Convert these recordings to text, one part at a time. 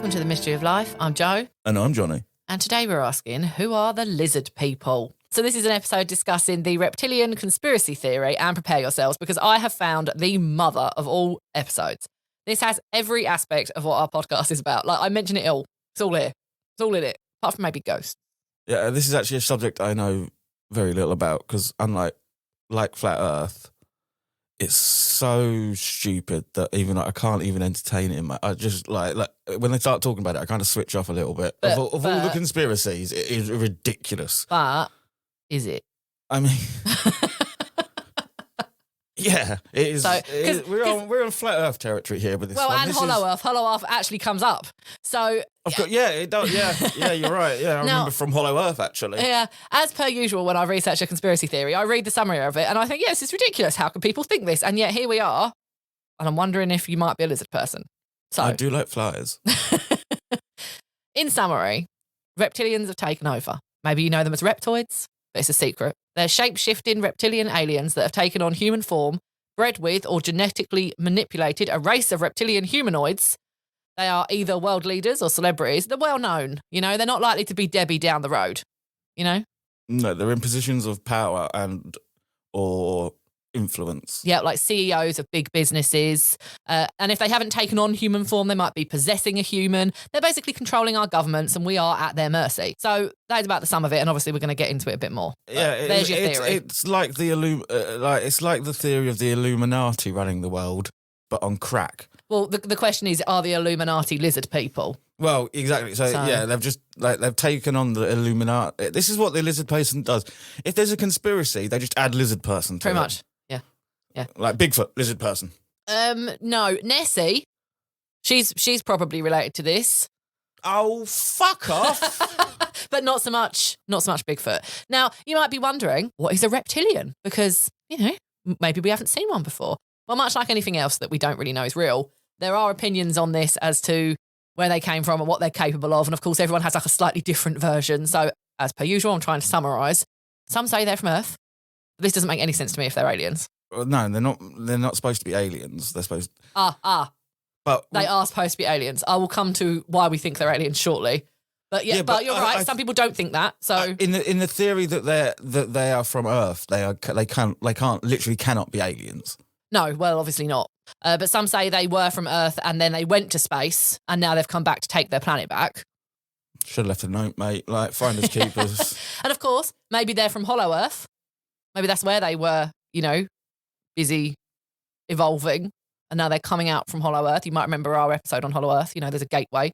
Welcome to the Mystery of Life. I'm Jo. And I'm Jonny. And today we're asking, who are the lizard people? So this is an episode discussing the Reptilian Conspiracy Theory, and prepare yourselves because I have found the mother of all episodes. This has every aspect of what our podcast is about. Like, I mention it all. It's all here. It's all in it, apart from maybe ghosts. Yeah, this is actually a subject I know very little about because unlike Flat Earth, it's so stupid that even I can't even entertain it. I just like when they start talking about it, I kind of switch off a little bit. Of all the conspiracies, it is ridiculous. But is it? I mean, yeah, it is. So, we're on Flat Earth territory here with this. Well, one. and Hollow Earth. Hollow Earth actually comes up. So it does. Yeah, you're right. Yeah, I remember from Hollow Earth actually. Yeah, as per usual, when I research a conspiracy theory, I read the summary of it and I think, yes, it's ridiculous. How can people think this? And yet here we are. And I'm wondering if you might be a lizard person. So I do like flies. In summary, reptilians have taken over. Maybe you know them as reptoids, but it's a secret. They're shape-shifting reptilian aliens that have taken on human form, bred with or genetically manipulated a race of reptilian humanoids. They are either world leaders or celebrities. They're well known. You know, they're not likely to be Debbie down the road. You know? No, they're in positions of power or influence. Yeah, like CEOs of big businesses. And if they haven't taken on human form, they might be possessing a human. They're basically controlling our governments and we are at their mercy. So that's about the sum of it. And obviously we're going to get into it a bit more. Yeah, there's your theory. It's like it's like the theory of the Illuminati running the world, but on crack. Well, the question is, are the Illuminati lizard people? Well, exactly. So yeah, they've taken on the Illuminati. This is what the lizard person does. If there's a conspiracy, they just add lizard person to Pretty it. much. Yeah. Like Bigfoot, lizard person. No, Nessie. She's probably related to this. Oh, fuck off. But not so much Bigfoot. Now, you might be wondering, what is a reptilian? Because, you know, maybe we haven't seen one before. Well, much like anything else that we don't really know is real, there are opinions on this as to where they came from and what they're capable of. And of course, everyone has like a slightly different version. So as per usual, I'm trying to summarise. Some say they're from Earth. This doesn't make any sense to me if they're aliens. Well, no, they're not. They're not supposed to be aliens. They're supposed. But they are supposed to be aliens. I will come to why we think they're aliens shortly. But but you're right. Some people don't think that. So in the theory that they are from Earth, they cannot be aliens. No, well, obviously not. But some say they were from Earth and then they went to space and now they've come back to take their planet back. Should have left a note, mate. Like finders keepers. And of course, maybe they're from Hollow Earth. Maybe that's where they were, you know, busy evolving, and now they're coming out from Hollow Earth. You might remember our episode on Hollow Earth. You know, there's a gateway.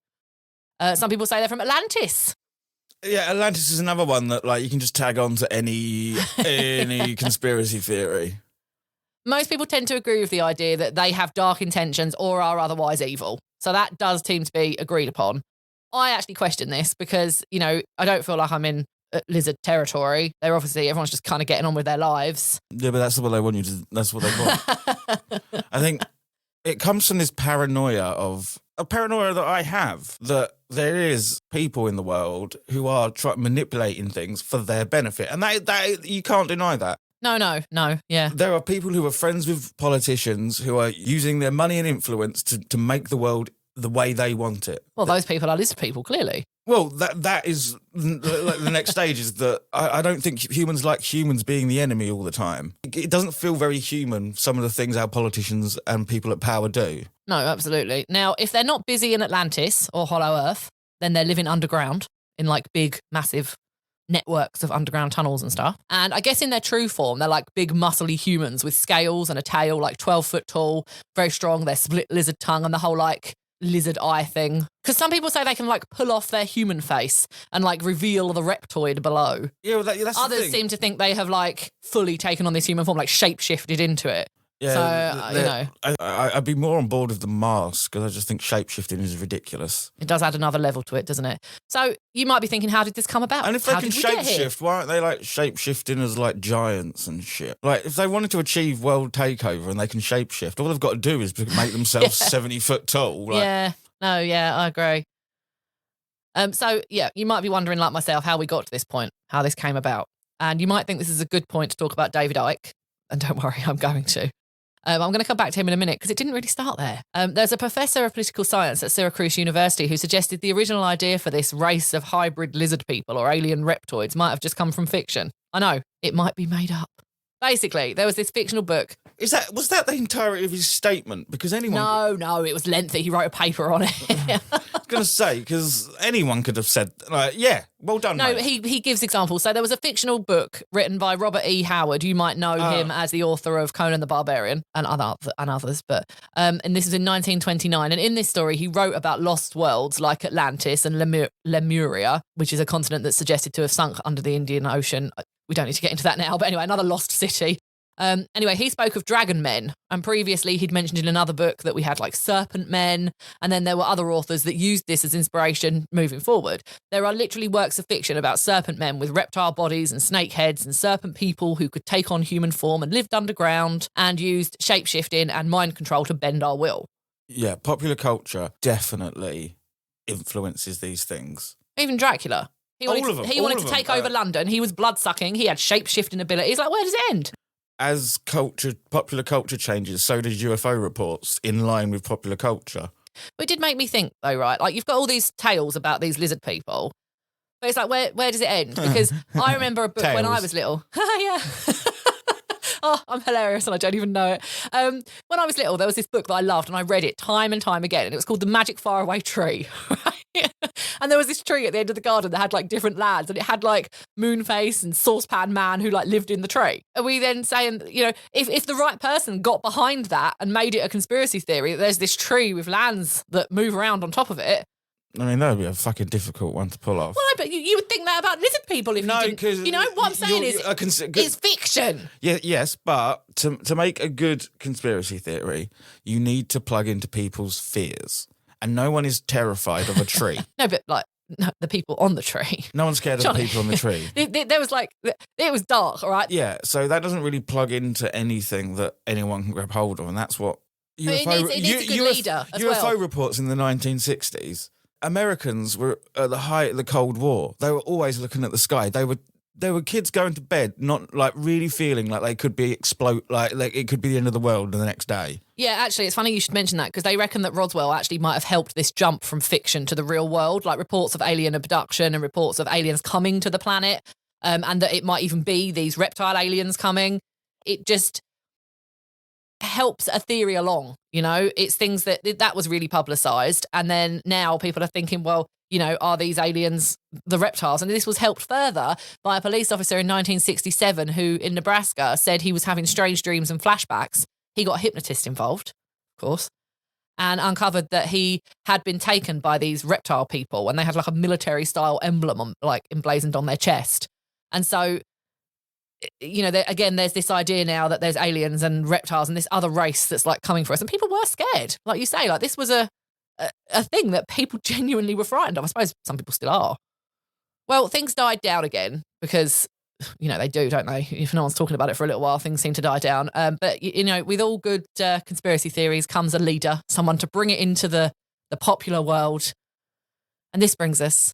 Some people say they're from Atlantis. Yeah, Atlantis is another one that like you can just tag on to any conspiracy theory. Most people tend to agree with the idea that they have dark intentions or are otherwise evil. So that does seem to be agreed upon. I actually question this because, you know, I don't feel like I'm in lizard territory. They're obviously, everyone's just kind of getting on with their lives. Yeah, but that's what they want you to, that's what they want. I think it comes from this paranoia that I have, that there is people in the world who are manipulating things for their benefit. And that you can't deny that. No, yeah. There are people who are friends with politicians who are using their money and influence to make the world the way they want it. Well, those people are lizard people, clearly. Well, that is the next stage is that I don't think humans like humans being the enemy all the time. It doesn't feel very human, some of the things our politicians and people at power do. No, absolutely. Now, if they're not busy in Atlantis or Hollow Earth, then they're living underground in like big, massive networks of underground tunnels and stuff. And I guess in their true form, they're like big, muscly humans with scales and a tail, like 12 foot tall, very strong. They're split lizard tongue and the whole like lizard eye thing. Because some people say they can like pull off their human face and like reveal the reptoid below. Yeah, well, that's Others seem to think they have like fully taken on this human form, like shape-shifted into it. Yeah, so, you know. I'd be more on board with the mask because I just think shape-shifting is ridiculous. It does add another level to it, doesn't it? So you might be thinking, how did this come about? And if they can shape-shift, why aren't they like shape-shifting as like giants and shit? Like if they wanted to achieve world takeover and they can shape-shift, all they've got to do is make themselves 70 foot tall. Like. Yeah, no, yeah, I agree. So, yeah, you might be wondering, like myself, how we got to this point, how this came about. And you might think this is a good point to talk about David Icke. And don't worry, I'm going to. I'm going to come back to him in a minute because it didn't really start there. There's a professor of political science at Syracuse University who suggested the original idea for this race of hybrid lizard people or alien reptoids might have just come from fiction. I know, it might be made up. Basically, there was this fictional book. Was that the entirety of his statement? Because anyone... No, it was lengthy. He wrote a paper on it. I was going to say, because anyone could have said, yeah, well done, No, mate. he gives examples. So there was a fictional book written by Robert E. Howard. You might know him as the author of Conan the Barbarian and others. But and this was in 1929. And in this story, he wrote about lost worlds like Atlantis and Lemuria, which is a continent that's suggested to have sunk under the Indian Ocean. We don't need to get into that now. But anyway, another lost city. Anyway, he spoke of dragon men, and previously he'd mentioned in another book that we had like serpent men, and then there were other authors that used this as inspiration moving forward. There are literally works of fiction about serpent men with reptile bodies and snake heads and serpent people who could take on human form and lived underground and used shape-shifting and mind control to bend our will. Yeah, popular culture definitely influences these things. Even Dracula. He wanted to take over London. He was blood-sucking. He had shape-shifting abilities. Like, where does it end? As popular culture changes, so did UFO reports in line with popular culture. But it did make me think, though, right? Like, you've got all these tales about these lizard people, but it's like, where does it end? Because I remember a book when I was little. Yeah. Oh, I'm hilarious and I don't even know it. When I was little, there was this book that I loved and I read it time and time again, and it was called The Magic Faraway Tree. Right? And there was this tree at the end of the garden that had like different lads, and it had like Moonface and Saucepan Man who like lived in the tree. Are we then saying, you know, if the right person got behind that and made it a conspiracy theory, that there's this tree with lands that move around on top of it? I mean, that would be a fucking difficult one to pull off. Well, but you would think that about lizard people if you didn't. Because you know what I'm saying is it's fiction. Yeah, yes, but to make a good conspiracy theory, you need to plug into people's fears, and no one is terrified of a tree. No, but like the people on the tree. No one's scared of the people on the tree. There was like it was dark, all right. Yeah, so that doesn't really plug into anything that anyone can grab hold of, and that's what it needs a good leader as UFO well. reports in the 1960s. Americans were at the height of the Cold War. They were always looking at the sky. They were kids going to bed, not like really feeling like they could be like it could be the end of the world the next day. Yeah, actually, it's funny you should mention that because they reckon that Roswell actually might have helped this jump from fiction to the real world, like reports of alien abduction and reports of aliens coming to the planet, and that it might even be these reptile aliens coming. It just helps a theory along, you know. It's things that was really publicized, and then now people are thinking, well, you know, are these aliens the reptiles? And this was helped further by a police officer in 1967 who in Nebraska said he was having strange dreams and flashbacks. He got a hypnotist involved, of course, and uncovered that he had been taken by these reptile people, and they had like a military style emblem like emblazoned on their chest. And so, you know, there's this idea now that there's aliens and reptiles and this other race that's like coming for us. And people were scared. Like you say, like this was a thing that people genuinely were frightened of. I suppose some people still are. Well, things died down again because, you know, they do, don't they? If no one's talking about it for a little while, things seem to die down. But, you know, with all good conspiracy theories comes a leader, someone to bring it into the popular world. And this brings us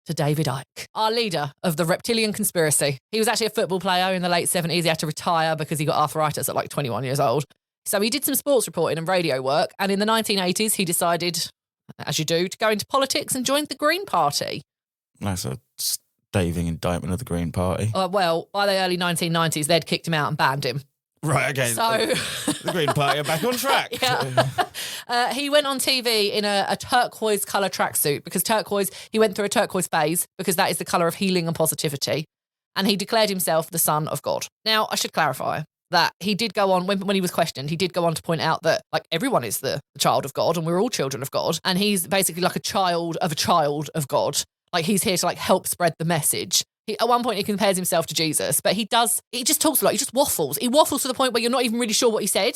to David Icke, our leader of the Reptilian Conspiracy. He was actually a football player in the late 70s. He had to retire because he got arthritis at like 21 years old. So he did some sports reporting and radio work. And in the 1980s, he decided, as you do, to go into politics and joined the Green Party. That's a staving indictment of the Green Party. Well, by the early 1990s, they'd kicked him out and banned him. Right, okay. So the Green Party are back on track. Yeah. He went on TV in a turquoise colour tracksuit because he went through a turquoise phase because that is the colour of healing and positivity. And he declared himself the son of God. Now, I should clarify that he did go on, when he was questioned, he did go on to point out that like everyone is the child of God and we're all children of God. And he's basically like a child of God. Like he's here to like help spread the message. At one point he compares himself to Jesus, but he just talks a lot. He just waffles. He waffles to the point where you're not even really sure what he said.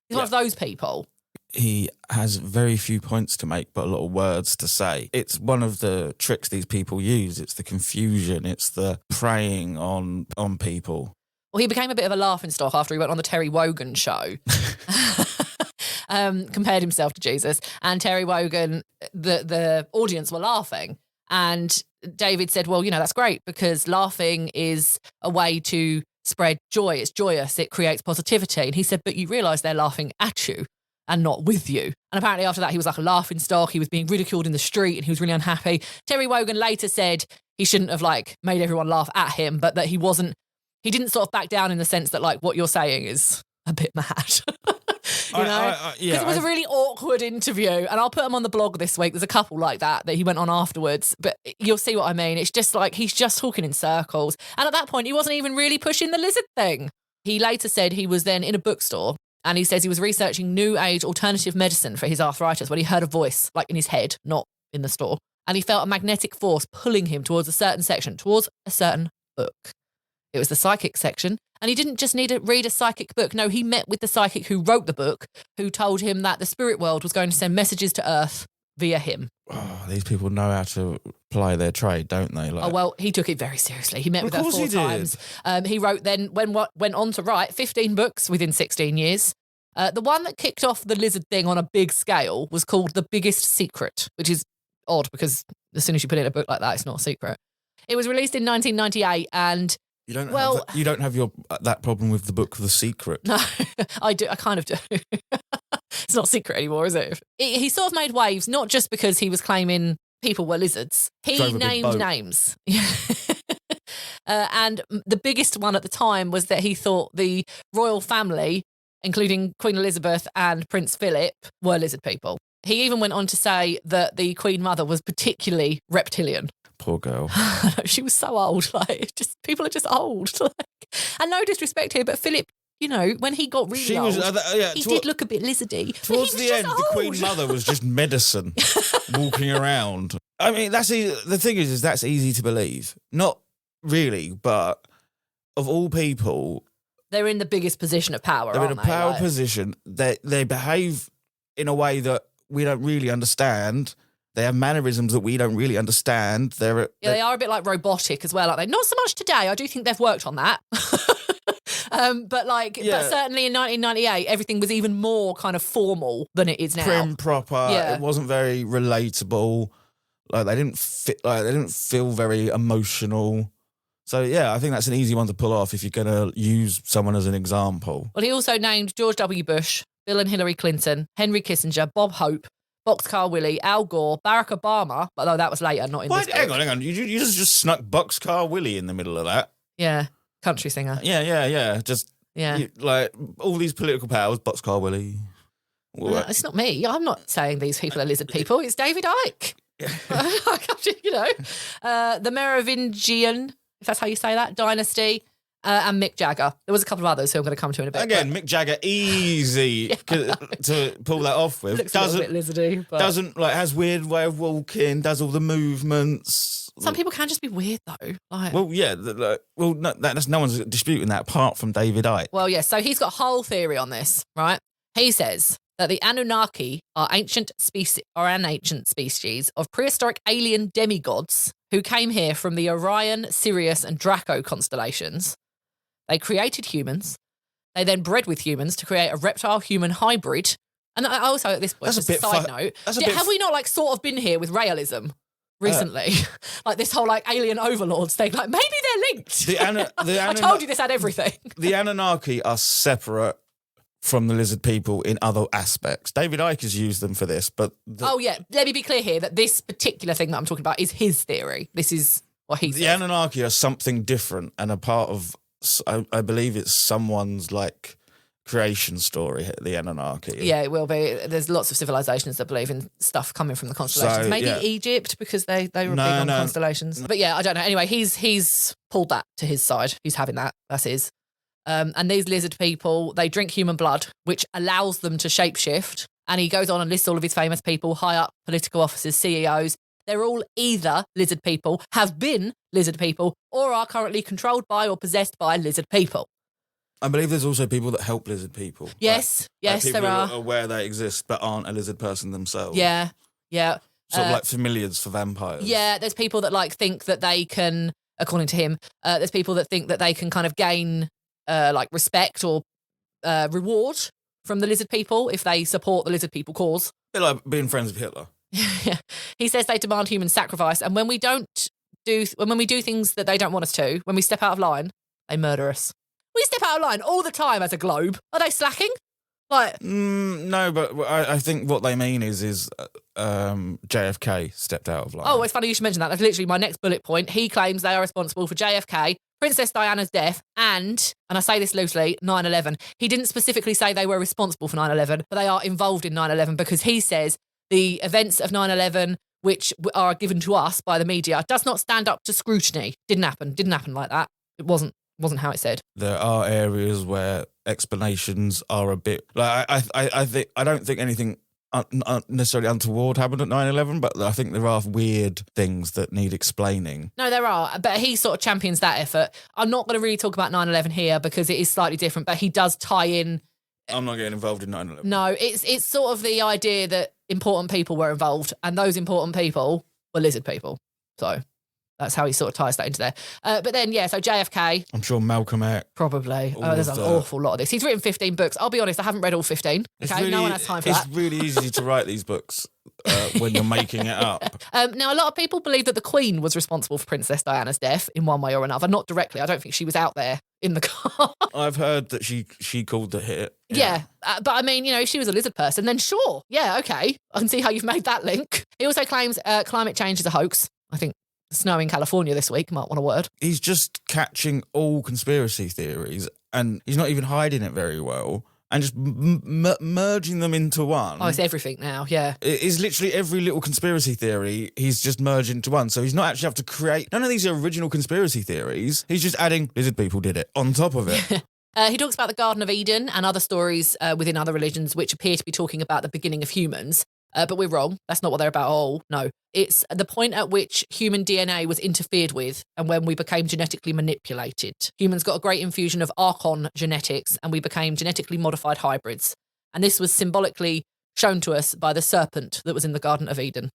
He's one of those people. He has very few points to make, but a lot of words to say. It's one of the tricks these people use. It's the confusion. It's the preying on people. Well, he became a bit of a laughing stock after he went on the Terry Wogan show. Compared himself to Jesus. And Terry Wogan, the audience were laughing. And David said, well, you know, that's great because laughing is a way to spread joy. It's joyous. It creates positivity. And he said, but you realise they're laughing at you and not with you. And apparently after that, he was like a laughing stock. He was being ridiculed in the street and he was really unhappy. Terry Wogan later said he shouldn't have like made everyone laugh at him, but that he didn't sort of back down in the sense that like what you're saying is a bit mad. You know? Because it was a really awkward interview. And I'll put him on the blog this week. There's a couple like that he went on afterwards. But you'll see what I mean. It's just like he's just talking in circles. And at that point, he wasn't even really pushing the lizard thing. He later said he was then in a bookstore and he says he was researching new age alternative medicine for his arthritis when he heard a voice, like in his head, not in the store. And he felt a magnetic force pulling him towards a certain section, towards a certain book. It was the psychic section. And he didn't just need to read a psychic book. No, he met with the psychic who wrote the book, who told him that the spirit world was going to send messages to Earth via him. Oh, these people know how to ply their trade, don't they? Like, oh, well, he took it very seriously. He met with her 4 times. He wrote went on to write 15 books within 16 years. The one that kicked off the lizard thing on a big scale was called The Biggest Secret, which is odd because as soon as you put it in a book like that, it's not a secret. It was released in 1998 and... You don't have that problem with the book The Secret. No, I do. I kind of do. It's not a secret anymore, is it? He sort of made waves, not just because he was claiming people were lizards. He named names. And the biggest one at the time was that he thought the royal family, including Queen Elizabeth and Prince Philip, were lizard people. He even went on to say that the Queen Mother was particularly reptilian. Poor girl. She was so old. Like, people are just old. And no disrespect here, but Philip, you know, when he got really old, he did look a bit lizardy. Towards the end, the Queen Mother was just medicine walking around. I mean, the thing is that's easy to believe. Not really, but of all people, they're in the biggest position of power. They're in a power position. They behave in a way that we don't really understand. They have mannerisms that we don't really understand. They are a bit like robotic as well, aren't they? Not so much today. I do think they've worked on that. But certainly in 1998, everything was even more kind of formal than it is now. Prim, proper. Yeah. It wasn't very relatable. Like they didn't feel very emotional. So yeah, I think that's an easy one to pull off if you're going to use someone as an example. Well, he also named George W. Bush, Bill and Hillary Clinton, Henry Kissinger, Bob Hope, Boxcar Willie, Al Gore, Barack Obama, although that was later, not in this book. Hang on. You just snuck Boxcar Willie in the middle of that. Yeah, country singer. Yeah. Like, all these political powers, Boxcar Willie. It's not me. I'm not saying these people are lizard people. It's David Icke. You know. The Merovingian, if that's how you say that, dynasty. And Mick Jagger. There was a couple of others who I'm going to come to in a bit. Again, Mick Jagger, easy to pull that off with. Looks a little bit lizardy. But... has weird way of walking, does all the movements. Some people can just be weird though. Like... Well, yeah. No one's disputing that apart from David Icke. Well, yeah. So he's got a whole theory on this, right? He says that the Anunnaki are an ancient species of prehistoric alien demigods who came here from the Orion, Sirius, and Draco constellations. They created humans. They then bred with humans to create a reptile-human hybrid. And also at this point, just a side note, have we not sort of been here with realism recently? Like this whole alien overlords thing. Like maybe they're linked. I told you this had everything. The Anunnaki are separate from the lizard people in other aspects. David Icke has used them for this, but... let me be clear here that this particular thing that I'm talking about is his theory. This is what he says. The Anunnaki are something different and a part of... I believe it's someone's creation story, the Anunnaki. Yeah, it will be. There's lots of civilizations that believe in stuff coming from the constellations. Maybe Egypt, because they were big on constellations. But yeah, I don't know. Anyway, he's pulled that to his side. He's having that. That's his. And these lizard people, they drink human blood, which allows them to shapeshift. And he goes on and lists all of his famous people, high up political officers, CEOs. They're all either lizard people, have been lizard people, or are currently controlled by or possessed by lizard people. I believe there's also people that help lizard people. Yes, people there are. Who are aware they exist but aren't a lizard person themselves. Yeah. Sort of like familiars for vampires. Yeah, there's people that think that they can, according to him, there's people that think that they can kind of gain respect or reward from the lizard people if they support the lizard people cause. A bit like being friends with Hitler. Yeah. He says they demand human sacrifice, and when we do things that they don't want us to, when we step out of line, they murder us. We step out of line all the time as a globe. Are they slacking? Like, no, but I think what they mean is JFK stepped out of line. oh, it's funny you should mention that. That's literally my next bullet point. He claims they are responsible for JFK, Princess Diana's death, and I say this loosely, 9/11. He didn't specifically say they were responsible for 9/11, but they are involved in 9/11 because he says the events of 9/11, which are given to us by the media, does not stand up to scrutiny. Didn't happen like that. It wasn't how it said. There are areas where explanations are a bit like I don't think anything necessarily untoward happened at 9/11, but I think there are weird things that need explaining. No, there are, but he sort of champions that effort. I'm not going to really talk about 9/11 here because it is slightly different, but he does tie in. I'm not getting involved in 9/11. No, it's sort of the idea that important people were involved, and those important people were lizard people. So that's how he sort of ties that into there. But then, yeah, so JFK. I'm sure Malcolm X. Probably. There's an awful lot of this. He's written 15 books. I'll be honest, I haven't read all 15. Okay, no one has time for that. It's really easy to write these books when you're making it up. Now, a lot of people believe that the Queen was responsible for Princess Diana's death in one way or another. Not directly. I don't think she was out there in the car. I've heard that she called the hit. Yeah. But I mean, if she was a lizard person, then sure. Yeah, okay. I can see how you've made that link. He also claims climate change is a hoax. I think snow in California this week might want a word. He's just catching all conspiracy theories and he's not even hiding it very well and just merging them into one. Oh, it's everything now, yeah. It's literally every little conspiracy theory he's just merged into one. So he's not actually have to create... None of these are original conspiracy theories. He's just adding lizard people did it on top of it. He talks about the Garden of Eden and other stories within other religions which appear to be talking about the beginning of humans. But we're wrong. That's not what they're about at all. No. It's the point at which human DNA was interfered with and when we became genetically manipulated. Humans got a great infusion of archon genetics and we became genetically modified hybrids. And this was symbolically shown to us by the serpent that was in the Garden of Eden.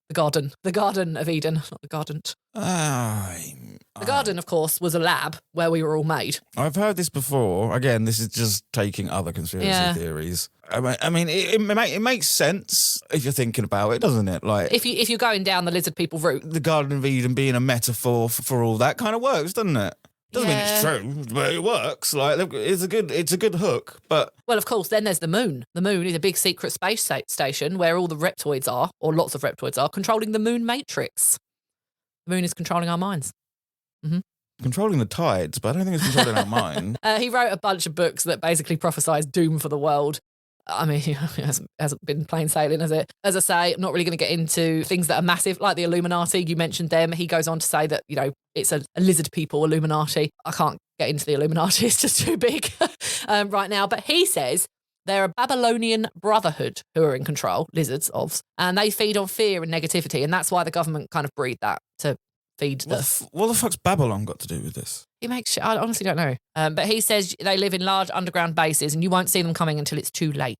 The Garden of Eden, not the garden. The garden, of course, was a lab where we were all made. I've heard this before. Again, this is just taking other conspiracy theories. I mean, it makes sense if you're thinking about it, doesn't it? Like if you're going down the lizard people route, the Garden of Eden being a metaphor for all that kind of works, doesn't it? Doesn't mean it's true, but it works. Like it's a good hook. But well, of course, then there's the moon. The moon is a big secret space station where all the reptoids are, or lots of reptoids are, controlling the moon matrix. The moon is controlling our minds. Mm-hmm. Controlling the tides, but I don't think it's controlling our mind. He wrote a bunch of books that basically prophesies doom for the world. I mean, it hasn't been plain sailing, has it? As I say, I'm not really going to get into things that are massive, like the Illuminati. You mentioned them. He goes on to say that, it's a lizard people Illuminati. I can't get into the Illuminati. It's just too big right now. But he says they're a Babylonian brotherhood who are in control, lizards, and they feed on fear and negativity. And that's why the government kind of breed that to feed what the fuck's Babylon got to do with this? I honestly don't know. But he says they live in large underground bases and you won't see them coming until it's too late.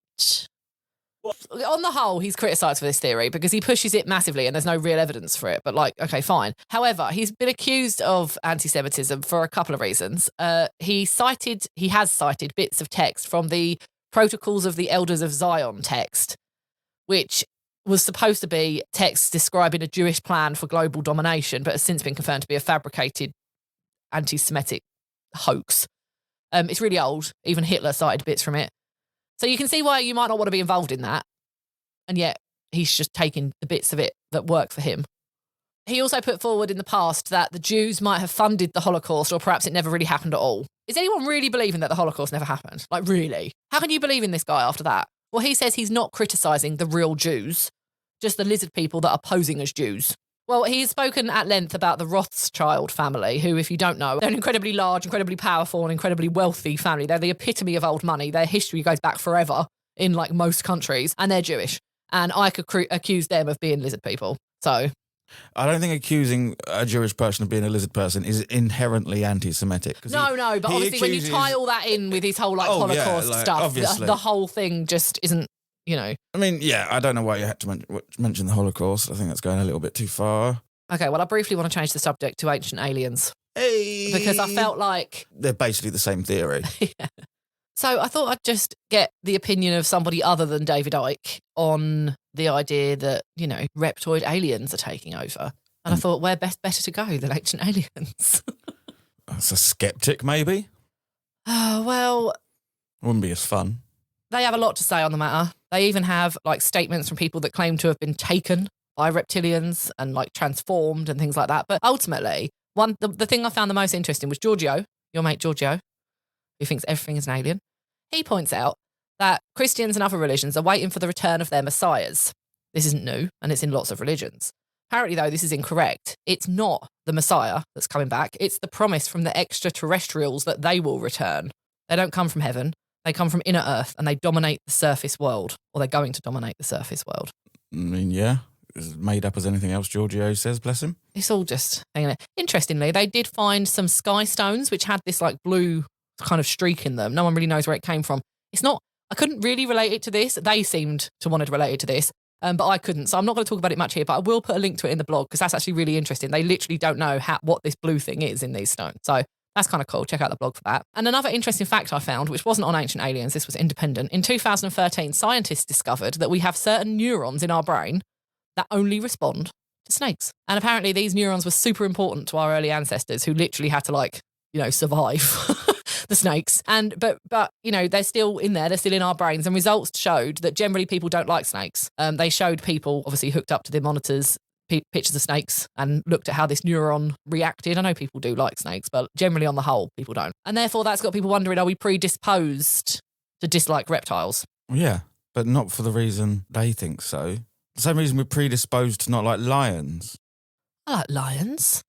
On the whole, he's criticised for this theory because he pushes it massively and there's no real evidence for it. But okay, fine. However, he's been accused of anti-Semitism for a couple of reasons. He has cited bits of text from the Protocols of the Elders of Zion text, which was supposed to be text describing a Jewish plan for global domination, but has since been confirmed to be a fabricated anti-Semitic hoax. It's really old. Even Hitler cited bits from it. So you can see why you might not want to be involved in that. And yet he's just taking the bits of it that work for him. He also put forward in the past that the Jews might have funded the Holocaust or perhaps it never really happened at all. Is anyone really believing that the Holocaust never happened? Like, really? How can you believe in this guy after that? Well, he says he's not criticising the real Jews, just the lizard people that are posing as Jews. Well, he's spoken at length about the Rothschild family, who, if you don't know, they're an incredibly large, incredibly powerful and incredibly wealthy family. They're the epitome of old money. Their history goes back forever in most countries, and they're Jewish. And I could accuse them of being lizard people. So I don't think accusing a Jewish person of being a lizard person is inherently anti-Semitic. No, but obviously when you tie all that in with his whole Holocaust stuff, the whole thing just isn't, I mean, I don't know why you had to mention the Holocaust. I think that's going a little bit too far. Okay, well, I briefly want to change the subject to ancient aliens. Hey! Because I felt like they're basically the same theory. Yeah. So I thought I'd just get the opinion of somebody other than David Icke on the idea that, reptoid aliens are taking over. And I thought, where better to go than ancient aliens? That's a skeptic, maybe? Oh, well, Wouldn't be as fun. they have a lot to say on the matter. They even have like statements from people that claim to have been taken by reptilians and like transformed and things like that. But ultimately, the thing I found the most interesting was Giorgio, your mate Giorgio, who thinks everything is an alien. He points out that Christians and other religions are waiting for the return of their messiahs. This isn't new, and it's in lots of religions. Apparently, though, this is incorrect. It's not the Messiah that's coming back. It's the promise from the extraterrestrials that they will return. They don't come from heaven. They come from inner Earth, and they dominate the surface world, or they're going to dominate the surface world. I mean, yeah. As made up as anything else, Giorgio says, bless him. It's all just hanging out. Interestingly, they did find some sky stones, which had this like blue kind of streak in them. No one really knows where it came from. It's not, I couldn't really relate it to this. They seemed to want to relate it to this. But I couldn't. So I'm not going to talk about it much here, but I will put a link to it in the blog because that's actually really interesting. They literally don't know what this blue thing is in these stones. So that's kind of cool. Check out the blog for that. And another interesting fact I found, which wasn't on Ancient Aliens, this was independent. In 2013, scientists discovered that we have certain neurons in our brain that only respond to snakes. And apparently these neurons were super important to our early ancestors who literally had to survive the snakes. But they're still in there, they're still in our brains. And results showed that generally people don't like snakes. They showed people obviously hooked up to their monitors pictures of snakes and looked at how this neuron reacted. I know people do like snakes, but generally on the whole, people don't. And therefore that's got people wondering, are we predisposed to dislike reptiles? Yeah, but not for the reason they think so. The same reason we're predisposed to not like lions. I like lions.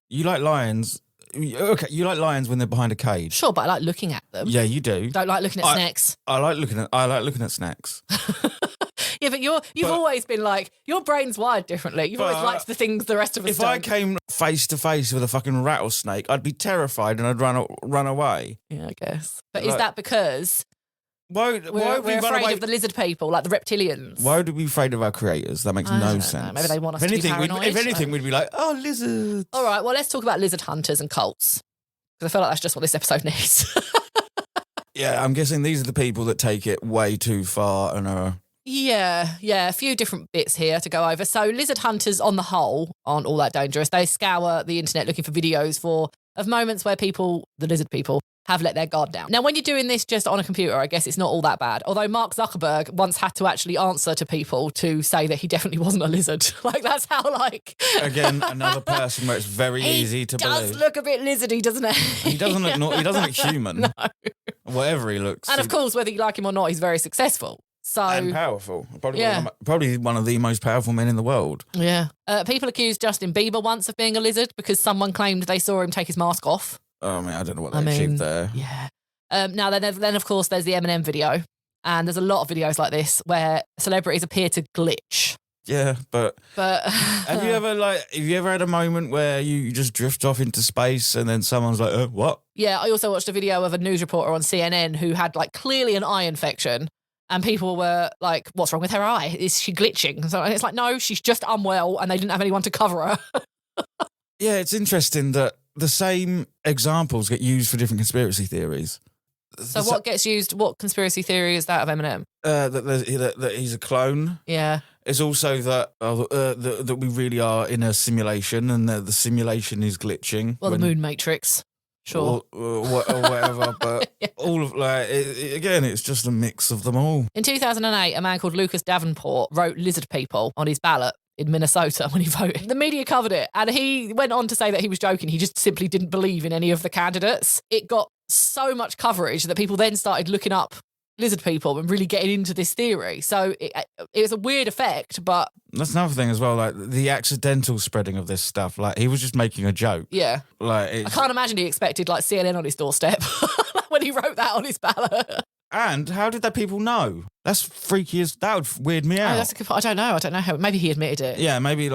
You like lions. Okay, you like lions when they're behind a cage. Sure, but I like looking at them. Yeah, you do. Don't like looking at snakes. I like looking at snakes. Yeah, but you've always been like, your brain's wired differently. You've always liked the things the rest of us If don't. I came face to face with a fucking rattlesnake, I'd be terrified and I'd run away. Yeah, I guess. But is that because we're afraid of the lizard people, like the reptilians? Why would we be afraid of our creators? That makes no sense. Know. Maybe they want us to be paranoid. If anything, we'd be like, oh, lizards. All right, well, let's talk about lizard hunters and cults. Because I feel like that's just what this episode needs. Yeah, I'm guessing these are the people that take it way too far and are... Yeah, a few different bits here to go over. So lizard hunters on the whole aren't all that dangerous. They scour the internet looking for videos of moments where the lizard people, have let their guard down. Now, when you're doing this just on a computer, I guess it's not all that bad. Although Mark Zuckerberg once had to actually answer to people to say that he definitely wasn't a lizard. Like, that's how, Again, another person where it's very easy to believe. He does look a bit lizardy, doesn't he? He doesn't look human. No. Whatever he looks. And of course, whether you like him or not, he's very successful. And powerful. Probably one of the most powerful men in the world. Yeah. People accused Justin Bieber once of being a lizard because someone claimed they saw him take his mask off. Oh, I don't know what they achieved there. Yeah. Now, then, of course, there's the Eminem video. And there's a lot of videos like this where celebrities appear to glitch. Yeah, but have you ever had a moment where you just drift off into space and then someone's like, what? Yeah, I also watched a video of a news reporter on CNN who had clearly an eye infection. And people were like, what's wrong with her eye? Is she glitching? And it's like, no, she's just unwell and they didn't have anyone to cover her. Yeah, it's interesting that the same examples get used for different conspiracy theories. So what gets used? What conspiracy theory is that of Eminem? That he's a clone. Yeah. It's also that we really are in a simulation and the simulation is glitching. Well, the moon matrix. Sure. Or whatever, but yeah. All of again, it's just a mix of them all. In 2008, a man called Lucas Davenport wrote lizard people on his ballot in Minnesota when he voted. The media covered it and he went on to say that he was joking. He just simply didn't believe in any of the candidates. It got so much coverage that people then started looking up lizard people and really getting into this theory. So it was a weird effect, but... That's another thing as well, the accidental spreading of this stuff. He was just making a joke. Yeah. I can't imagine he expected CNN on his doorstep when he wrote that on his ballot. And how did that people know? That's freaky that would weird me out. Oh, that's a good point. I don't know how. Maybe he admitted it. Yeah, maybe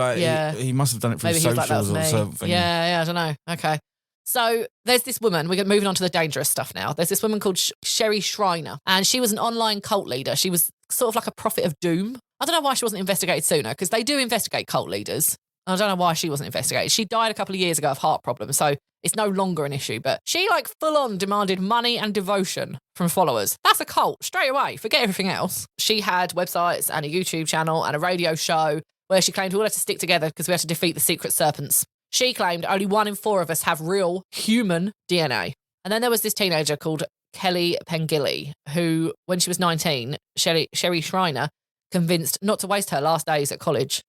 he must have done it through socials or something. Yeah, I don't know. Okay. So there's this woman, we're moving on to the dangerous stuff now. There's this woman called Sherry Schreiner, and she was an online cult leader. She was sort of like a prophet of doom. I don't know why she wasn't investigated sooner, because they do investigate cult leaders. I don't know why she wasn't investigated. She died a couple of years ago of heart problems, so it's no longer an issue. But she full on demanded money and devotion from followers. That's a cult, straight away. Forget everything else. She had websites and a YouTube channel and a radio show where she claimed we all had to stick together because we had to defeat the secret serpents. She claimed only 1 in 4 of us have real human DNA. And then there was this teenager called Kelly Pengilly, who, when she was 19, Sherry Schreiner convinced not to waste her last days at college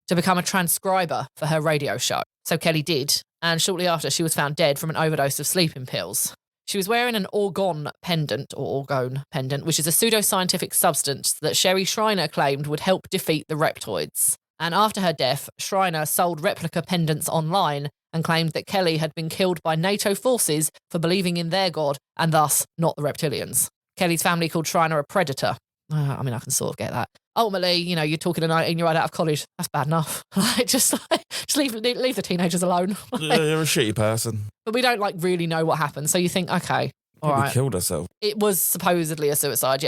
to become a transcriber for her radio show. So Kelly did, and shortly after, she was found dead from an overdose of sleeping pills. She was wearing an orgone pendant, which is a pseudoscientific substance that Sherry Schreiner claimed would help defeat the reptoids. And after her death, Schreiner sold replica pendants online and claimed that Kelly had been killed by NATO forces for believing in their god and thus not the reptilians. Kelly's family called Schreiner a predator. I mean, I can sort of get that. Ultimately, you're talking a 19-year-old out of college. That's bad enough. Just leave the teenagers alone. Yeah, you're a shitty person. But we don't really know what happened. So you think, okay, all right. Killed herself. It was supposedly a suicide,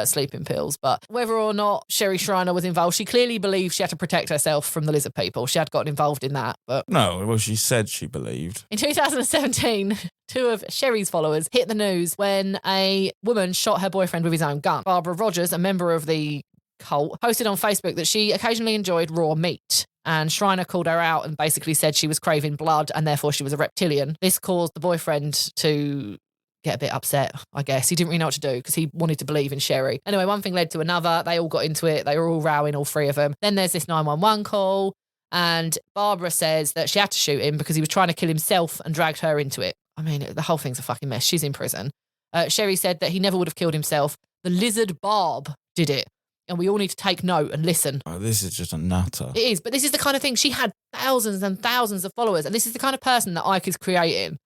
sleeping pills. But whether or not Sherry Schreiner was involved, she clearly believed she had to protect herself from the lizard people. She had gotten involved in that. But no, well, she said she believed. In 2017, two of Sherry's followers hit the news when a woman shot her boyfriend with his own gun. Barbara Rogers, a member of the cult, posted on Facebook that she occasionally enjoyed raw meat. And Schreiner called her out and basically said she was craving blood and therefore she was a reptilian. This caused the boyfriend to get a bit upset, I guess. He didn't really know what to do because he wanted to believe in Sherry. Anyway, one thing led to another. They all got into it. They were all rowing, all three of them. Then there's this 911 call, and Barbara says that she had to shoot him because he was trying to kill himself and dragged her into it. I mean, the whole thing's a fucking mess. She's in prison. Sherry said that he never would have killed himself. The lizard Barb did it. And we all need to take note and listen. Oh, this is just a nutter. It is, but this is the kind of thing. She had thousands and thousands of followers, and this is the kind of person that Icke is creating.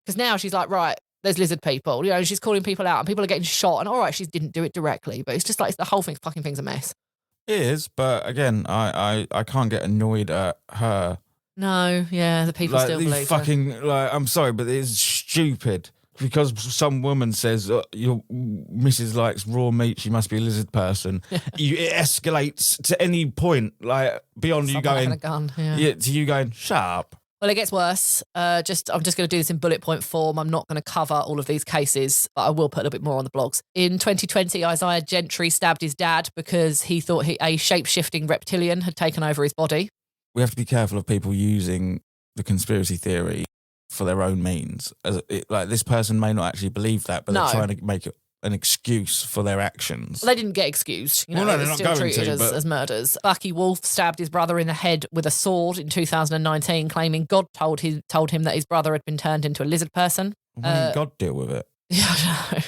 Because now she's like, right, there's lizard people. She's calling people out, and people are getting shot. And all right, she didn't do it directly, but it's just like the whole fucking thing's a mess. It is, but again, I can't get annoyed at her. No, yeah, the people still believe her. I'm sorry, but it's stupid. Because some woman says your Mrs. likes raw meat, she must be a lizard person. It escalates to any point, beyond Someone you going, having a gun, yeah. To you going, shut up. Well, it gets worse. I'm just going to do this in bullet point form. I'm not going to cover all of these cases, but I will put a little bit more on the blogs. In 2020, Isaiah Gentry stabbed his dad because he thought a shape-shifting reptilian had taken over his body. We have to be careful of people using the conspiracy theory for their own means. This person may not actually believe that, but they're trying to make it an excuse for their actions. Well, they didn't get excused. They're not still going treated as murders. Bucky Wolf stabbed his brother in the head with a sword in 2019, claiming God told him that his brother had been turned into a lizard person. Why didn't God deal with it? Yeah, I know.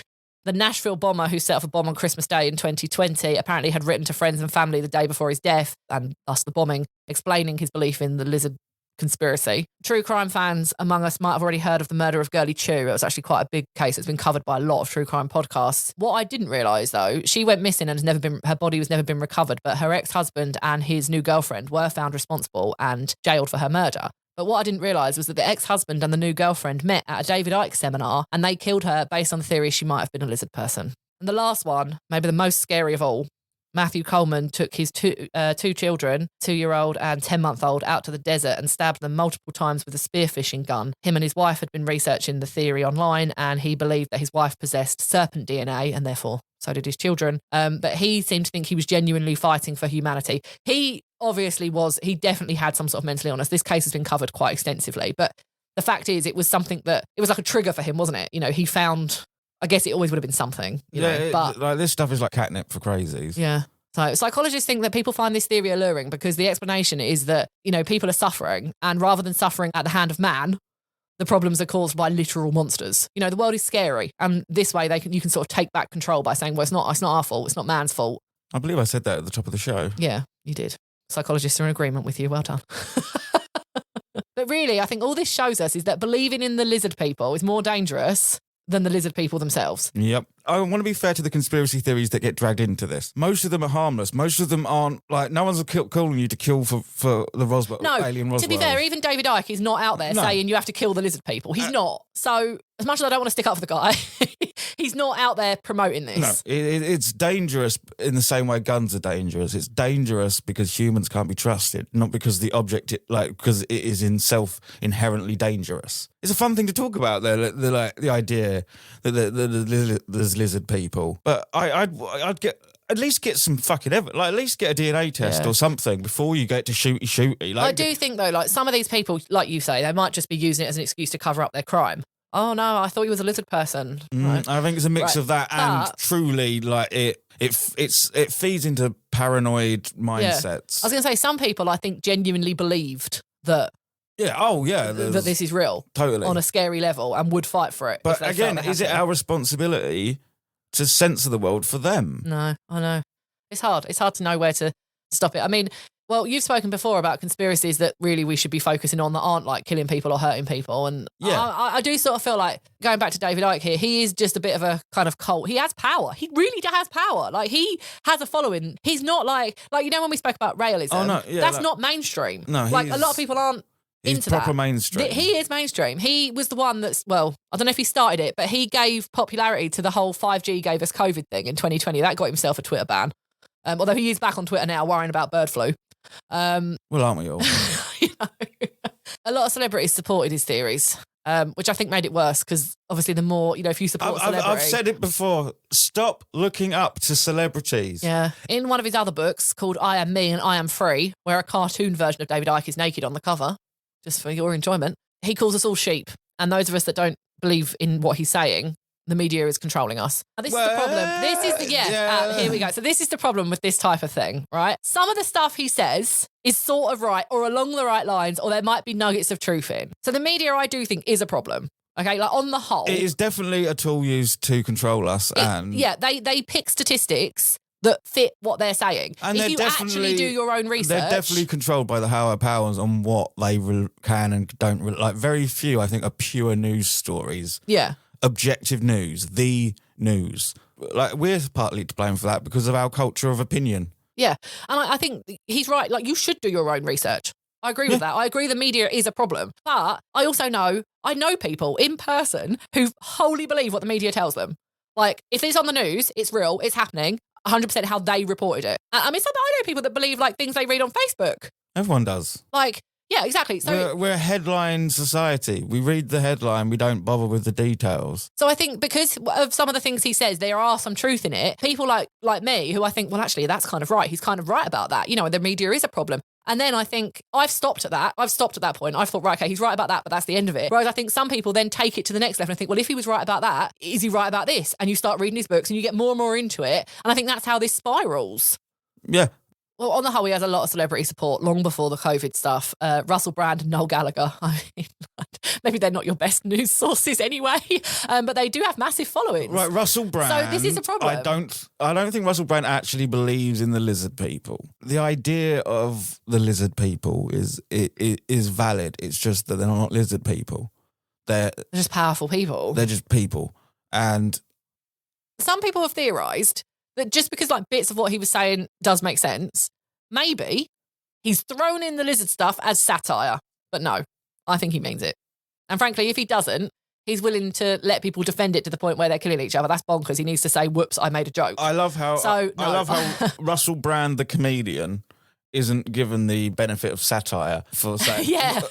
The Nashville bomber who set off a bomb on Christmas Day in 2020 apparently had written to friends and family the day before his death, and thus the bombing, explaining his belief in the lizard conspiracy. True crime fans among us might have already heard of the murder of Girlie Chu. It was actually quite a big case. It's been covered by a lot of true crime podcasts. What I didn't realise, though, she went missing and her body was never been recovered, but her ex-husband and his new girlfriend were found responsible and jailed for her murder. But what I didn't realise was that the ex-husband and the new girlfriend met at a David Icke seminar, and they killed her based on the theory she might have been a lizard person. And the last one, maybe the most scary of all, Matthew Coleman took his two children, 2-year-old and 10-month-old, out to the desert and stabbed them multiple times with a spearfishing gun. Him and his wife had been researching the theory online, and he believed that his wife possessed serpent DNA, and therefore so did his children. But he seemed to think he was genuinely fighting for humanity. He definitely had some sort of mental illness. This case has been covered quite extensively, but the fact is it was like a trigger for him, wasn't it? He found... I guess it always would have been something, but this stuff is like catnip for crazies. Yeah. So psychologists think that people find this theory alluring because the explanation is that, people are suffering, and rather than suffering at the hand of man, the problems are caused by literal monsters. The world is scary, and this way you can sort of take back control by saying, well, it's not our fault, it's not man's fault. I believe I said that at the top of the show. Yeah, you did. Psychologists are in agreement with you. Well done. But really, I think all this shows us is that believing in the lizard people is more dangerous than the lizard people themselves. Yep. I want to be fair to the conspiracy theories that get dragged into this. Most of them are harmless. Most of them aren't, no one's calling you to kill for the Roswell, alien Roswell. To be fair, even David Icke is not out there saying you have to kill the lizard people. He's not. So as much as I don't want to stick up for the guy, he's not out there promoting this. No, it's dangerous in the same way guns are dangerous. It's dangerous because humans can't be trusted, not because the object, because it is in self inherently dangerous. It's a fun thing to talk about, the idea that there's lizard people. But I'd at least get some fucking evidence, at least get a DNA test or something before you get to shooty. I do think, though, some of these people, like you say, they might just be using it as an excuse to cover up their crime. oh no, I thought he was a lizard person. Right. I think it's a mix Right. of that and truly like it feeds into paranoid mindsets. I was going to say, some people I think genuinely believed that Yeah. Oh, yeah. that this is real, Totally on a scary level, and would fight for it. But again, is it our responsibility to censor the world for them? No, I know. It's hard. It's hard to know where to stop it. I mean, well, you've spoken before about conspiracies that really we should be focusing on that aren't like killing people or hurting people. And yeah. I do sort of feel like, going back to David Icke here, he is just a bit of a kind of cult. He has power. He really has power. Like, he has a following. He's not like you know when we spoke about realism, Oh, no, yeah, that's not mainstream. No, like a lot of people aren't into proper that. mainstream. He is mainstream. He was the one that's, well, I don't know if he started it, but he gave popularity to the whole 5G gave us COVID thing in 2020. That got himself a Twitter ban. Although he is back on Twitter now worrying about bird flu. Well, aren't we all? You know, a lot of celebrities supported his theories, which I think made it worse because obviously the more, you know, if you support a celebrity... I've said it before. Stop looking up to celebrities. Yeah. In one of his other books called I Am Me and I Am Free, where a cartoon version of David Icke is naked on the cover, just for your enjoyment, he calls us all sheep. And those of us that don't believe in what he's saying, the media is controlling us. Now, this is the problem. This is the, here we go. So this is the problem with this type of thing, right? Some of the stuff he says is sort of right or along the right lines, or there might be nuggets of truth in. So the media, I do think, is a problem. Okay, like on the whole. It is definitely a tool used to control us. They pick statistics that fit what they're saying. And if you actually do your own research... They're definitely controlled by the higher powers on what they can and don't... Like, very few, I think, are pure news stories. Yeah. Objective news, the news. Like, we're partly to blame for that because of our culture of opinion. Yeah. And I think he's right. Like, you should do your own research. I agree with that. I agree the media is a problem. But I also know people in person who wholly believe what the media tells them. Like, if it's on the news, it's real, it's happening, 100% how they reported it. I mean, I know people that believe, like, things they read on Facebook. Everyone does. Like, yeah, exactly. So we're a headline society. We read the headline, we don't bother with the details. So I think because of some of the things he says, there are some truth in it. People like me who I think, well, actually, that's kind of right. He's kind of right about that. You know, the media is a problem. And then I think I've stopped at that. I've stopped at that point. I've thought, right, okay, he's right about that, but that's the end of it. Whereas I think some people then take it to the next level and think, well, if he was right about that, is he right about this? And you start reading his books and you get more and more into it. And I think that's how this spirals. Yeah. Well, on the whole, he has a lot of celebrity support long before the COVID stuff. Russell Brand and Noel Gallagher. I mean, maybe they're not your best news sources anyway, but they do have massive followings. Right, Russell Brand. So this is a problem. I don't think Russell Brand actually believes in the lizard people. The idea of the lizard people is valid. It's just that they're not lizard people. They're just powerful people. They're just people. And some people have theorised that just because like bits of what he was saying does make sense, maybe he's thrown in the lizard stuff as satire. But no, I think he means it. And frankly, if he doesn't, he's willing to let people defend it to the point where they're killing each other. That's bonkers. He needs to say, whoops, I made a joke. I love how Russell Brand, the comedian, isn't given the benefit of satire for saying,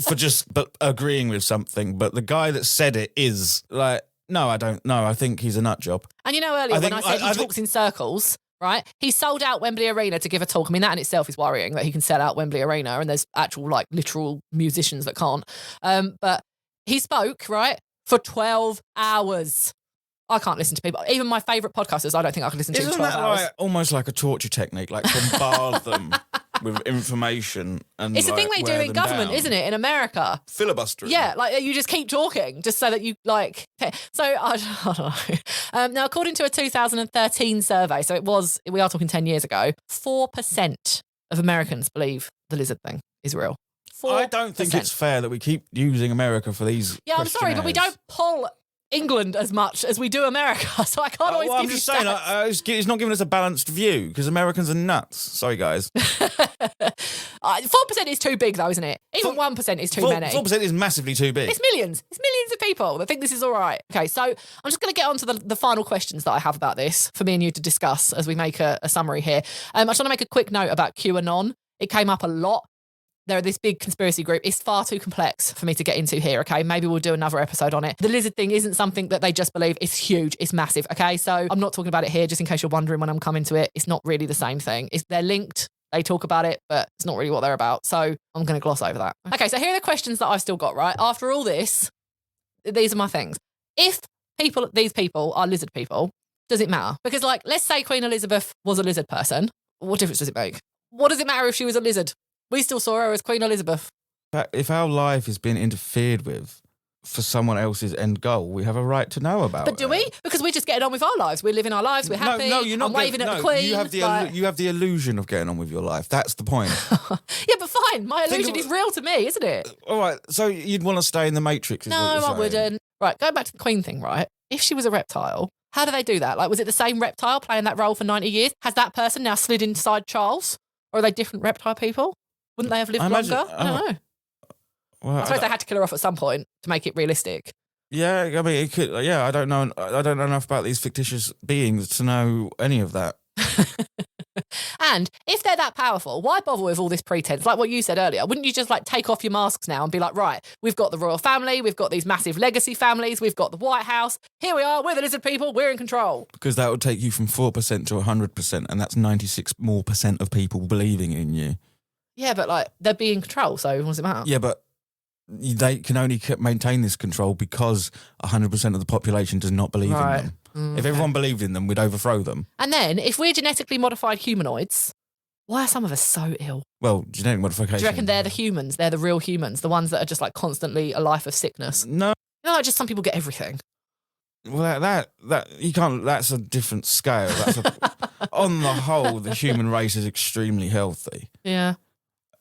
for just agreeing with something. But the guy that said it is like, no, I don't know. I think he's a nut job. And you know, earlier when I said he talks in circles, right? He sold out Wembley Arena to give a talk. I mean, that in itself is worrying that he can sell out Wembley Arena and there's actual, like, literal musicians that can't. But he spoke, right, for 12 hours. I can't listen to people. Even my favourite podcasters, I don't think I can listen to 12 hours. Like, almost like a torture technique, like bombard them with information? And it's the thing they do in government, isn't it? In America. Filibustering. Yeah, like you just keep talking just so that you like... So, I don't know. Now, according to a 2013 survey, so we are talking 10 years ago, 4% of Americans believe the lizard thing is real. 4%. I don't think it's fair that we keep using America for these I'm sorry, but we don't pull England as much as we do America, so I can't always give I'm just saying, he's not giving us a balanced view, because Americans are nuts. Sorry, guys. 4% is too big, though, isn't it? Even 1% is too many. 4% is massively too big. It's millions. It's millions of people that think this is all right. Okay, so I'm just going to get on to the final questions that I have about this for me and you to discuss as we make a summary here. I just want to make a quick note about QAnon. It came up a lot. They're this big conspiracy group. It's far too complex for me to get into here, okay? Maybe we'll do another episode on it. The lizard thing isn't something that they just believe. It's huge. It's massive, okay? So I'm not talking about it here just in case you're wondering when I'm coming to it. It's not really the same thing. They're linked. They talk about it, but it's not really what they're about. So I'm going to gloss over that. Okay, so here are the questions that I've still got, right? After all this, these are my things. If these people are lizard people, does it matter? Because, like, let's say Queen Elizabeth was a lizard person. What difference does it make? What does it matter if she was a lizard? We still saw her as Queen Elizabeth. If our life is being interfered with for someone else's end goal, we have a right to know about it. But do we? Because we're just getting on with our lives. We're living our lives. We're happy. No, you're not. I'm waving at the Queen. You have the illusion of getting on with your life. That's the point. Yeah, but fine. My illusion is real to me, isn't it? All right. So you'd want to stay in the Matrix? No, I wouldn't. Right, going back to the Queen thing, right? If she was a reptile, how do they do that? Like, was it the same reptile playing that role for 90 years? Has that person now slid inside Charles? Or are they different reptile people? Wouldn't they have lived longer? I don't know. Well, I suppose they had to kill her off at some point to make it realistic. Yeah, I mean, it could. Yeah, I don't know. I don't know enough about these fictitious beings to know any of that. And if they're that powerful, why bother with all this pretense? Like what you said earlier, wouldn't you just like take off your masks now and be like, right, we've got the royal family, we've got these massive legacy families, we've got the White House. Here we are, we're the lizard people, we're in control. Because that would take you from 4% to 100%, and that's 96% more of people believing in you. Yeah, but like they'd be in control, so what does it matter? Yeah, but they can only maintain this control because 100% of the population does not believe in them. If everyone believed in them, we'd overthrow them. And then, if we're genetically modified humanoids, why are some of us so ill? Well, genetic modification. Do you reckon they're the humans? They're the real humans, the ones that are just like constantly a life of sickness? No. You know, like just some people get everything. Well, that you can't. That's a different scale. On the whole, the human race is extremely healthy. Yeah.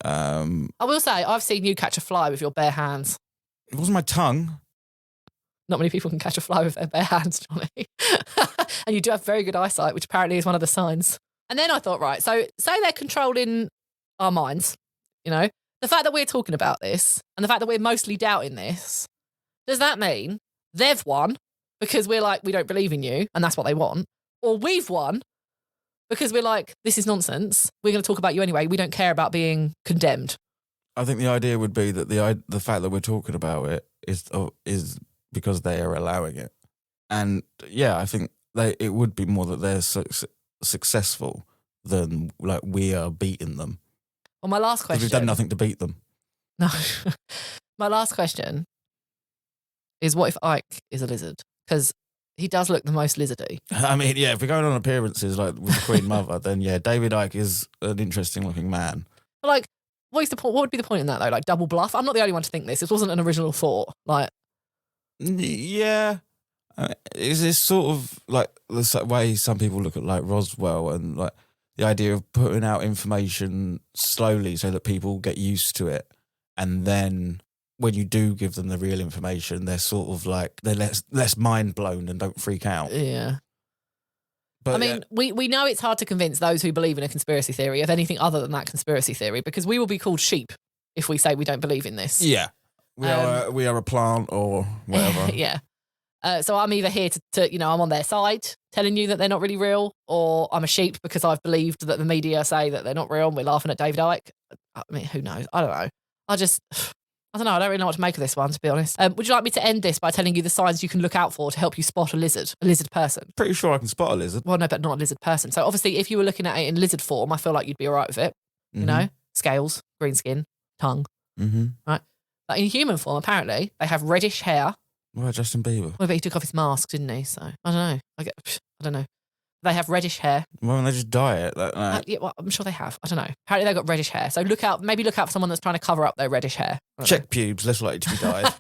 I will say, I've seen you catch a fly with your bare hands. It wasn't my tongue. Not many people can catch a fly with their bare hands, Jonny. And you do have very good eyesight, which apparently is one of the signs. And then I thought, right, so say they're controlling our minds, you know, the fact that we're talking about this and the fact that we're mostly doubting this, does that mean they've won because we're like, we don't believe in you and that's what they want? Or we've won because we're like, this is nonsense. We're going to talk about you anyway. We don't care about being condemned. I think the idea would be that the fact that we're talking about it is because they are allowing it. And yeah, I think it would be more that they're successful than like we are beating them. Well, my last question. We've done nothing to beat them. No. My last question is, what if Icke is a lizard? Because he does look the most lizardy. I mean, yeah, if we're going on appearances like with the Queen Mother, then yeah, David Icke is an interesting looking man. But like, what would be the point in that though? Like double bluff? I'm not the only one to think this. This wasn't an original thought. Like, yeah. Is this sort of like the way some people look at like Roswell and like the idea of putting out information slowly so that people get used to it, and then when you do give them the real information, they're sort of like they're less mind blown and don't freak out. Yeah. But I mean, we know it's hard to convince those who believe in a conspiracy theory of anything other than that conspiracy theory, because we will be called sheep if we say we don't believe in this. Yeah. We are a plant or whatever. Yeah. So I'm either here to, you know, I'm on their side telling you that they're not really real, or I'm a sheep because I've believed that the media say that they're not real and we're laughing at David Icke. I mean, who knows? I don't know. I don't know. I don't really know what to make of this one, to be honest. Would you like me to end this by telling you the signs you can look out for to help you spot a lizard person? Pretty sure I can spot a lizard. Well, no, but not a lizard person. So obviously, if you were looking at it in lizard form, I feel like you'd be all right with it. You know, scales, green skin, tongue. Right. But in human form, apparently, they have reddish hair. Well, Justin Bieber. Well, but he took off his mask, didn't he? So I don't know. I don't know. They have reddish hair. Well, they just dye it. Yeah, well, I'm sure they have. I don't know. Apparently, they've got reddish hair. So maybe look out for someone that's trying to cover up their reddish hair. Check pubes, less likely to be dyed.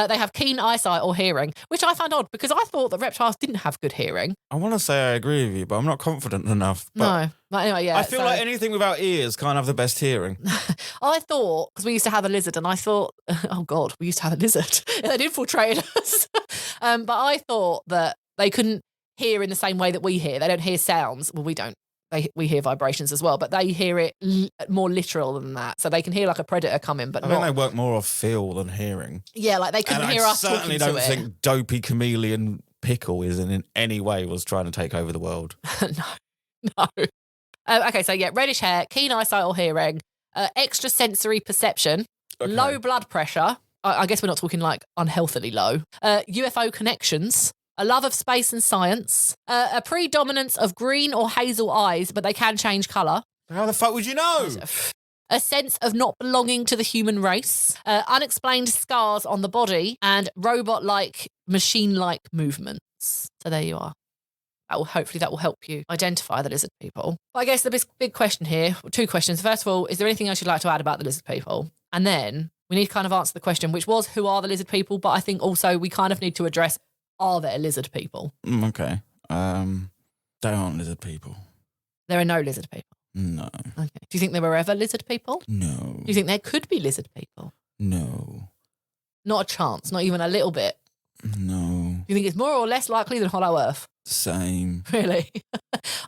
They have keen eyesight or hearing, which I find odd because I thought that reptiles didn't have good hearing. I want to say I agree with you, but I'm not confident enough. No. But anyway, yeah. I feel like anything without ears can't have the best hearing. I thought, because we used to have a lizard, and I thought, oh God, we used to have a lizard. They'd infiltrated us. But I thought that they couldn't hear in the same way that we hear. They don't hear sounds. Well, we don't. We hear vibrations as well, but they hear it more literal than that. So they can hear like a predator coming, but I think they work more off feel than hearing. Yeah, like they couldn't hear us talking to it. I certainly don't think dopey chameleon Pickle in any way was trying to take over the world. No. Okay, so yeah, reddish hair, keen eyesight or hearing, extra sensory perception, low blood pressure. I guess we're not talking like unhealthily low. UFO connections. A love of space and science, a predominance of green or hazel eyes, but they can change colour. How the fuck would you know? a sense of not belonging to the human race, unexplained scars on the body, and robot-like, machine-like movements. So there you are. Hopefully that will help you identify the lizard people. But I guess the big question here, two questions. First of all, is there anything else you'd like to add about the lizard people? And then we need to kind of answer the question, which was, who are the lizard people? But I think also we kind of need to address, are there lizard people? Okay. There aren't lizard people. There are no lizard people? No. Okay. Do you think there were ever lizard people? No. Do you think there could be lizard people? No. Not a chance, not even a little bit? No. Do you think it's more or less likely than Hollow Earth? Same. Really?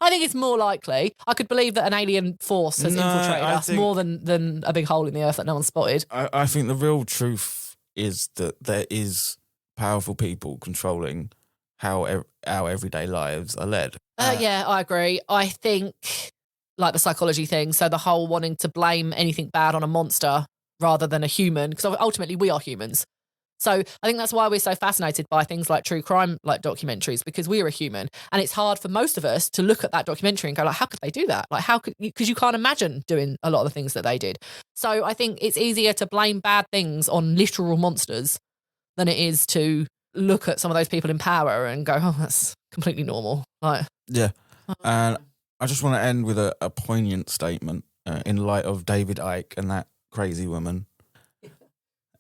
I think it's more likely. I could believe that an alien force has infiltrated us more than a big hole in the earth that no one spotted. I think the real truth is that there is powerful people controlling how our everyday lives are led. Yeah, I agree. I think, like the psychology thing, so the whole wanting to blame anything bad on a monster rather than a human, because ultimately we are humans. So I think that's why we're so fascinated by things like true crime, like documentaries, because we are a human. And it's hard for most of us to look at that documentary and go, like, how could they do that? Like, how could, because you can't imagine doing a lot of the things that they did. So I think it's easier to blame bad things on literal monsters than it is to look at some of those people in power and go, oh, that's completely normal. Like, yeah. And I just want to end with a poignant statement in light of David Icke and that crazy woman.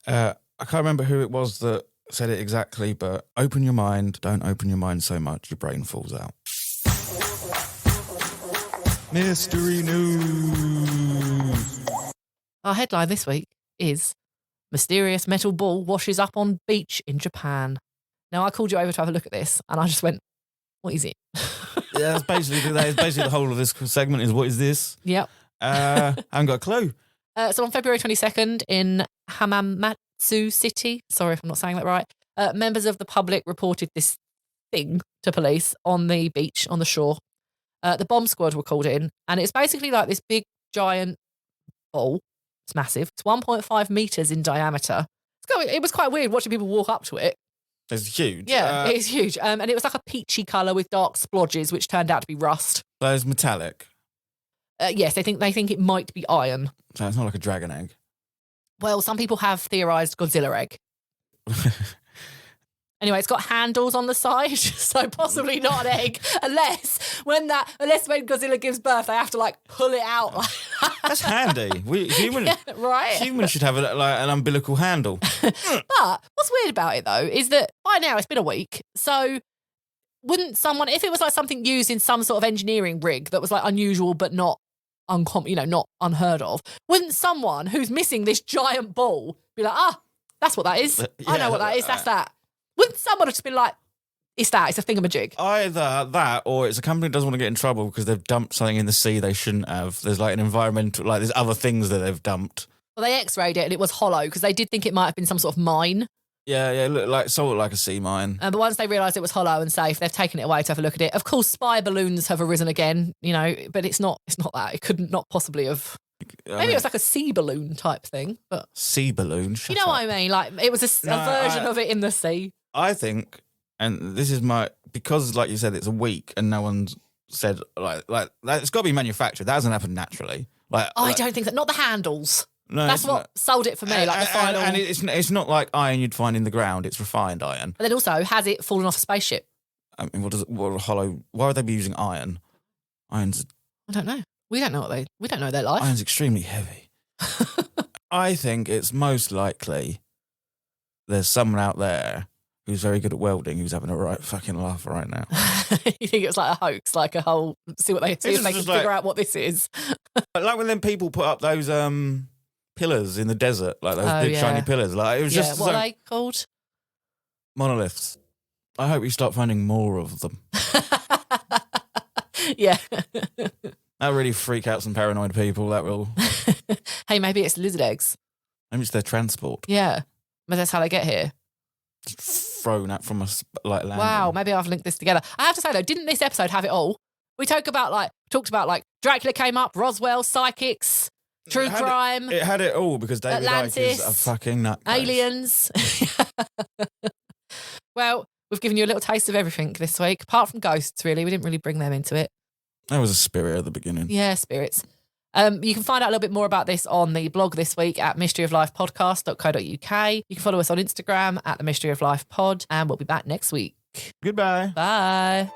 I can't remember who it was that said it exactly, but open your mind, don't open your mind so much your brain falls out. Mystery news. Our headline this week is Mysterious Metal Ball Washes Up on Beach in Japan. Now, I called you over to have a look at this, and I just went, what is it? Yeah, that is basically the whole of this segment is, what is this? Yep. I haven't got a clue. So on February 22nd in Hamamatsu City, sorry if I'm not saying that right, members of the public reported this thing to police on the beach, on the shore. The bomb squad were called in, and it's basically like this big, giant ball. It's massive. It's 1.5 metres in diameter. It was quite weird watching people walk up to it. It's huge. Yeah, it's huge. And it was like a peachy colour with dark splodges, which turned out to be rust. So it's metallic. Yes, they think it might be iron. So it's not like a dragon egg. Well, some people have theorised Godzilla egg. Anyway, it's got handles on the side, so possibly not an egg, unless when Godzilla gives birth, they have to like pull it out. That's handy. Right? Humans should have an umbilical handle. But what's weird about it though is that by now it's been a week, so wouldn't someone, if it was like something used in some sort of engineering rig that was like unusual but not not unheard of, wouldn't someone who's missing this giant ball be like, that's what that is. Yeah, I know what that is. That's that. Wouldn't someone have just been like, it's a thingamajig? Either that or it's a company that doesn't want to get in trouble because they've dumped something in the sea they shouldn't have. There's like an environmental, like there's other things that they've dumped. Well, they x-rayed it and it was hollow because they did think it might have been some sort of mine. Yeah, it looked like a sea mine. But once they realised it was hollow and safe, they've taken it away to have a look at it. Of course, spy balloons have arisen again, but it's not that. It couldn't not possibly have. Maybe it was like a sea balloon type thing. But sea balloon? Shut you know up. what I mean? Like it was a version of it in the sea. I think, and this is because like you said, it's a week and no one's said like it's got to be manufactured. That hasn't happened naturally. I don't think that. Not the handles. No, that's what sold it for me. Like the final. And it's not like iron you'd find in the ground. It's refined iron. But then also, has it fallen off a spaceship? I mean, hollow? Why would they be using iron? Iron's. I don't know. We don't know their life. Iron's extremely heavy. I think it's most likely there's someone out there who's very good at welding who's having a right fucking laugh right now. You think it's like a hoax, like a whole see if they can figure out what this is. Like when then people put up those pillars in the desert, like those big shiny pillars. Like it was just what are they called? Monoliths. I hope we start finding more of them. Yeah. That really freak out some paranoid people. That will. Hey, maybe it's lizard eggs. Maybe it's their transport. Yeah, but that's how they get here. Thrown out from a landing. Wow, maybe I've linked this together. I have to say though, didn't this episode have it all? We talked about Dracula came up, Roswell, psychics, true crime. It had it all because David Icke is a fucking nut. Aliens. Well, we've given you a little taste of everything this week, apart from ghosts. Really, we didn't really bring them into it. That was a spirit at the beginning. Yeah, spirits. You can find out a little bit more about this on the blog this week at mysteryoflifepodcast.co.uk. You can follow us on Instagram at the Mystery of Life Pod, and we'll be back next week. Goodbye. Bye.